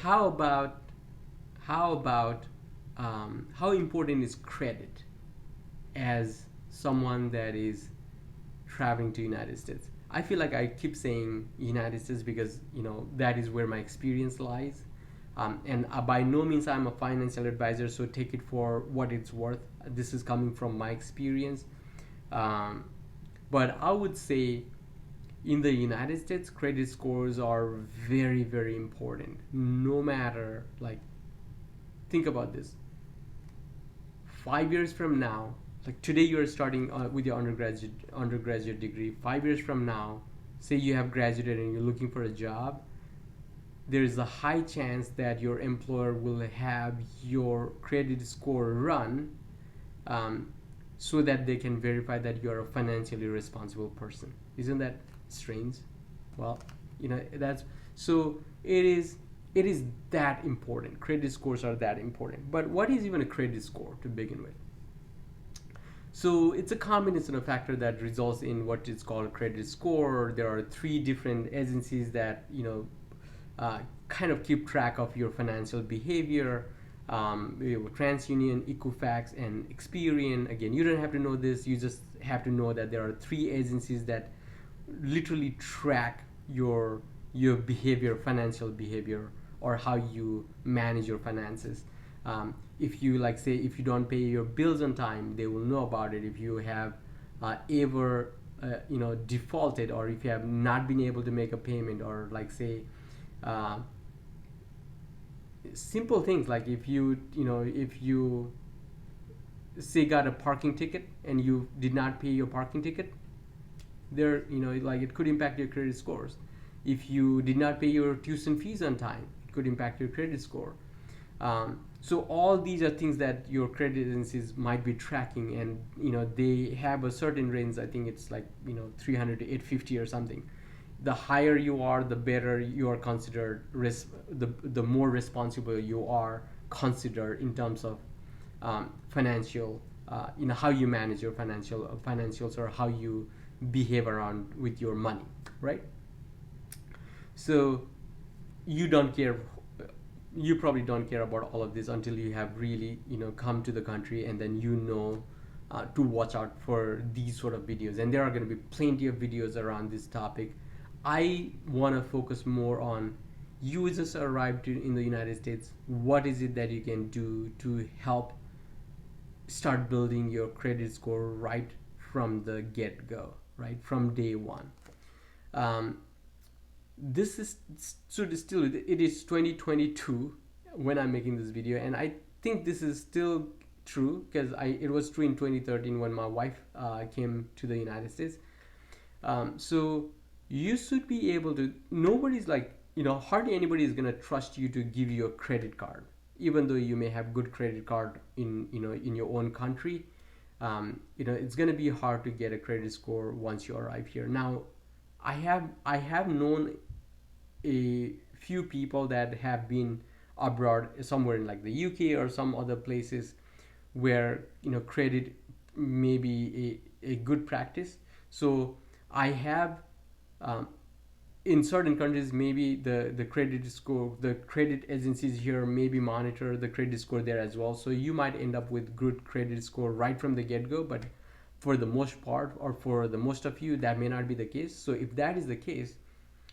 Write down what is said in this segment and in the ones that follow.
how about how about how important is credit as someone that is traveling to United States? I feel like I keep saying United States because that is where my experience lies, and by no means I'm a financial advisor, so take it for what it's worth. This is coming from my experience, um, but I would say in the United States, credit scores are very, very important. No matter, like, think about this. 5 years from now, like today, you're starting with your undergraduate degree. 5 years from now, say you have graduated and you're looking for a job, there is a high chance that your employer will have your credit score run, um, so that they can verify that you're a financially responsible person. Isn't that strange? Well, that's so it is that important. Credit scores are that important. But what is even a credit score to begin with? So it's a combination of factors that results in what is called a credit score. There are three different agencies that kind of keep track of your financial behavior. TransUnion, Equifax, and Experian. Again, you don't have to know this. You just have to know that there are three agencies that literally track your behavior, financial behavior, or how you manage your finances. If you, like, say, if you don't pay your bills on time, they will know about it. If you have ever defaulted, or if you have not been able to make a payment, or, like, say, uh, simple things like if you say got a parking ticket and you did not pay your parking ticket, there, like, it could impact your credit scores. If you did not pay your tuition fees on time, it could impact your credit score. So all these are things that your credit agencies might be tracking, and they have a certain range. I think it's like 300 to 850 or something. The higher you are, the better you are considered. The more responsible you are considered in terms of financial, how you manage your financials, or how you behave around with your money, right? So you don't care. You probably don't care about all of this until you have really come to the country, and then to watch out for these sort of videos. And there are going to be plenty of videos around this topic. I want to focus more on, you just arrived in the United States. What is it that you can do to help start building your credit score right from the get-go, right from day one? Um, this is so still, it is 2022 when I'm making this video, and I think this is still true because it was true in 2013 when my wife came to the United States. So you should be able to. Nobody's like, hardly anybody is gonna trust you to give you a credit card, even though you may have good credit card in your own country. It's gonna be hard to get a credit score once you arrive here. Now, I have known a few people that have been abroad somewhere in like the UK or some other places where credit may be a good practice. So I have, um, in certain countries, maybe the credit agencies here maybe monitor the credit score there as well. So you might end up with good credit score right from the get-go, but for the most part, or for the most of you, that may not be the case. So if that is the case,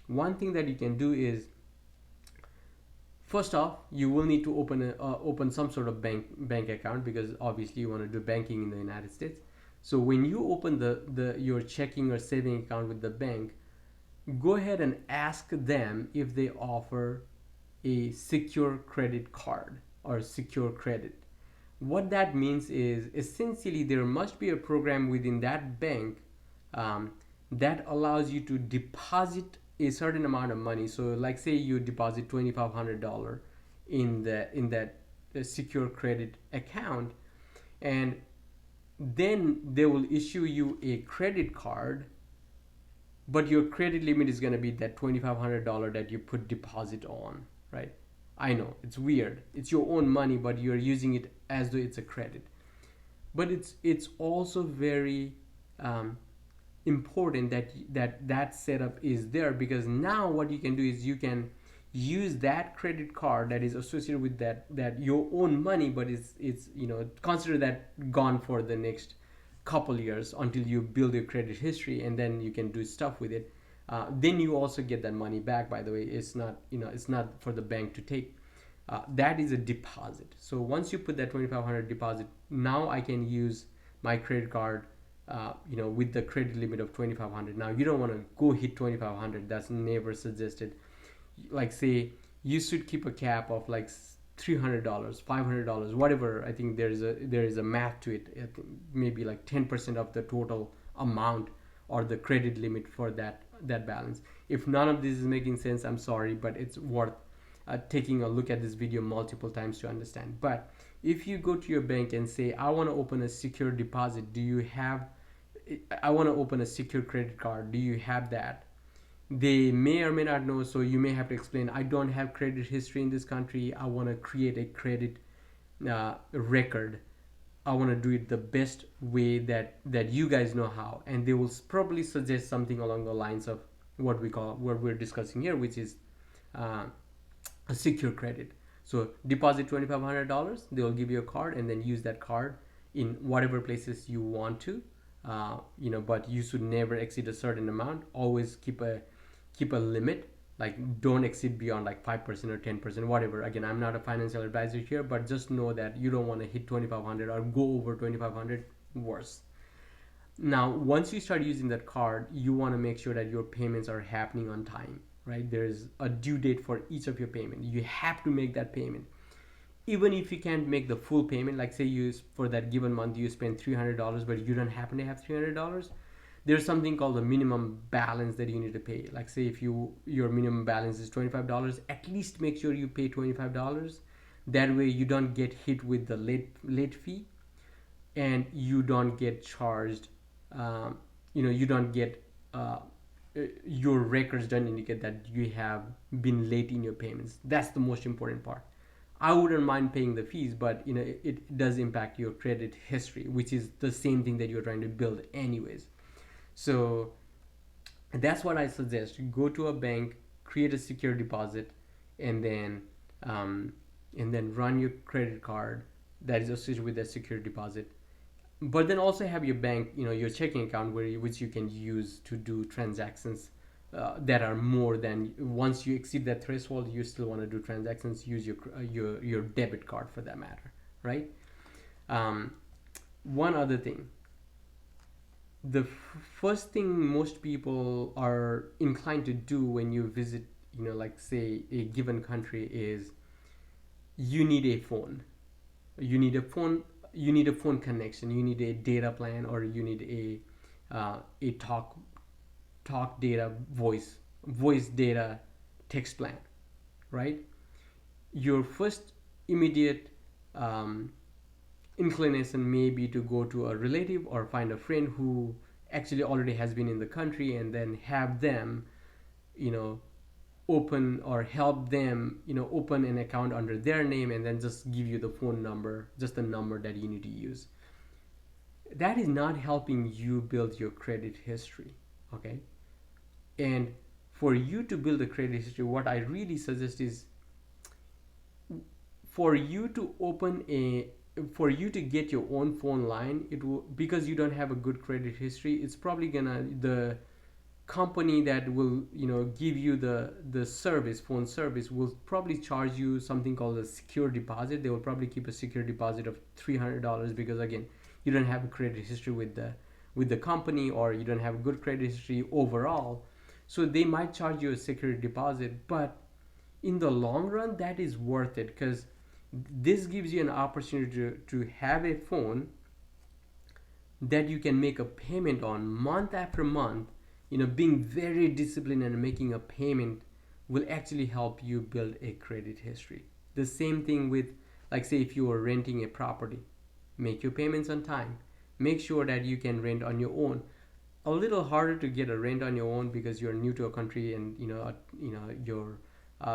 one thing that you can do is, first off, you will need to open some sort of bank account, because obviously you want to do banking in the United States. So when you open your checking or saving account with the bank, go ahead and ask them if they offer a secure credit card or secure credit. What that means is, essentially, there must be a program within that bank, um, that allows you to deposit a certain amount of money. So, like, say you deposit $2,500 in that secure credit account, and then they will issue you a credit card, but your credit limit is going to be that $2,500 that you put deposit on, right? I know it's weird. It's your own money, but you're using it as though it's a credit. But it's also very important that setup is there, because now what you can do is you can use that credit card that is associated with that your own money, but it's consider that gone for the next couple years until you build your credit history, and then you can do stuff with it. Then you also get that money back. By the way, it's not for the bank to take. That is a deposit. So once you put that 2,500 deposit, now I can use my credit card, with the credit limit of 2,500. Now you don't want to go hit 2,500. That's never suggested. Like say you should keep a cap of like $300, $500, whatever. I think there is a math to it. I think maybe like 10% of the total amount or the credit limit for that balance. If none of this is making sense, I'm sorry, but it's worth taking a look at this video multiple times to understand. But if you go to your bank and say, I want to open a secure deposit, I want to open a secure credit card, do you have that? They may or may not know, so you may have to explain, I don't have credit history in this country. I want to create a credit record. I want to do it the best way that you guys know how. And they will probably suggest something along the lines of what we're discussing here, which is a secure credit. So deposit $2,500, they will give you a card, and then use that card in whatever places you want to. But you should never exceed a certain amount. Always keep a limit. Like don't exceed beyond like 5% or 10%, whatever. Again, I'm not a financial advisor here, but just know that you don't want to hit 2,500 or go over 2,500. Worse. Now, once you start using that card, you want to make sure that your payments are happening on time, right? There's a due date for each of your payment. You have to make that payment. Even if you can't make the full payment, like say for that given month you spend $300, but you don't happen to have $300, there's something called the minimum balance that you need to pay. Like say if your minimum balance is $25, at least make sure you pay $25. That way you don't get hit with the late fee, and you don't get charged. You don't get your records don't indicate that you have been late in your payments. That's the most important part. I wouldn't mind paying the fees, but it does impact your credit history, which is the same thing that you're trying to build anyways. So that's what I suggest. Go to a bank, create a secure deposit, and then run your credit card that is associated with that secure deposit. But then also have your bank, your checking account which you can use to do transactions that are more than, once you exceed that threshold, you still want to do transactions, use your debit card for that matter, right? One other thing, the first thing most people are inclined to do when you visit, like say a given country, is you need a phone. You need a phone connection. You need a data plan, or you need a talk data, voice data, text plan, right? Your first immediate inclination may be to go to a relative or find a friend who actually already has been in the country, and then have them open, or help them open an account under their name, and then just give you the phone number, just the number that you need to use. That is not helping you build your credit history, okay? And for you to build a credit history, what I really suggest is for you to get your own phone line, it will, because you don't have a good credit history, it's probably the company that will give you the phone service will probably charge you something called a secure deposit. They will probably keep a secure deposit of $300, because again, you don't have a credit history with the company, or you don't have a good credit history overall. So they might charge you a security deposit, but in the long run, that is worth it, because this gives you an opportunity to have a phone that you can make a payment on month after month. Being very disciplined and making a payment will actually help you build a credit history. The same thing with, like say if you are renting a property, make your payments on time. Make sure that you can rent on your own. A little harder to get a rent on your own because you're new to a country, and your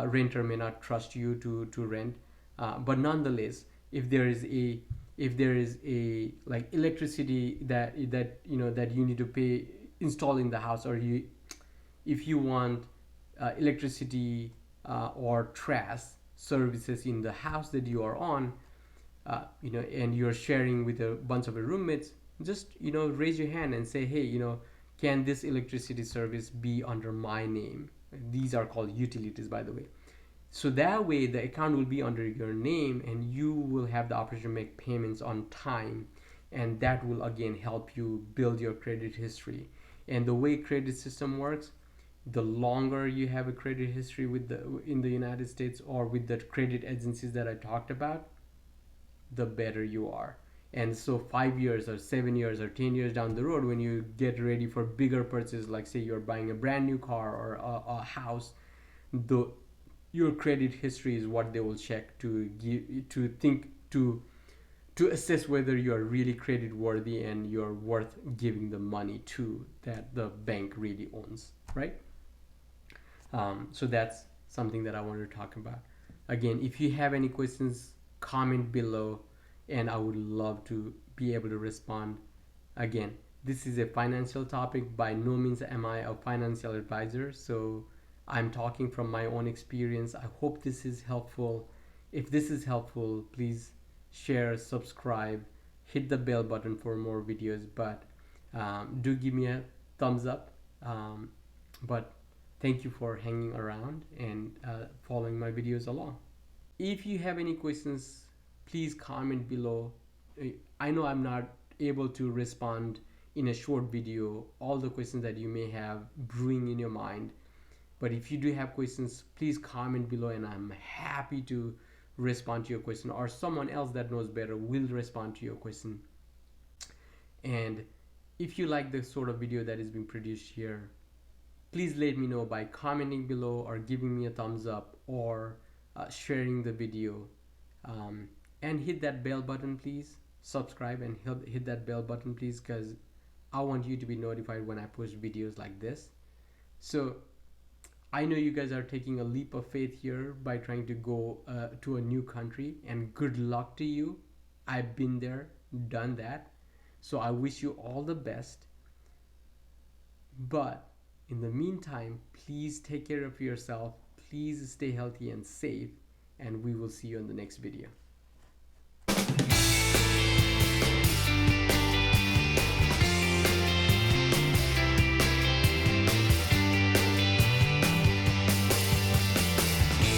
renter may not trust you to rent. But nonetheless, if there is a like electricity that you need to pay, install in the house, or if you want electricity or trash services in the house that you are on, and you're sharing with a bunch of your roommates, just raise your hand and say, hey, can this electricity service be under my name? These are called utilities, by the way. So that way the account will be under your name and you will have the opportunity to make payments on time, and that will again help you build your credit history. And the way credit system works, the longer you have a credit history in the United States or with the credit agencies that I talked about, the better you are. And so 5 years or 7 years or 10 years down the road, when you get ready for bigger purchases, like say you're buying a brand new car or a house, the your credit history is what they will check to assess whether you are really credit worthy and you're worth giving the money to, that the bank really owns, right? So that's something that I wanted to talk about. Again, if you have any questions, comment below, and I would love to be able to respond. Again, this is a financial topic. By no means am I a financial advisor, so I'm talking from my own experience. I hope this is helpful. If this is helpful, please share, subscribe, hit the bell button for more videos, but do give me a thumbs up. But thank you for hanging around and following my videos along. If you have any questions, please comment below. I know I'm not able to respond in a short video all the questions that you may have brewing in your mind, but if you do have questions, please comment below and I'm happy to respond to your question, or someone else that knows better will respond to your question. And if you like the sort of video that is being produced here, please let me know by commenting below or giving me a thumbs up or sharing the video. And hit that bell button, please. Subscribe and hit that bell button, please, because I want you to be notified when I post videos like this. So I know you guys are taking a leap of faith here by trying to go to a new country, and good luck to you. I've been there, done that. So I wish you all the best. But in the meantime, please take care of yourself. Please stay healthy and safe, and we will see you in the next video.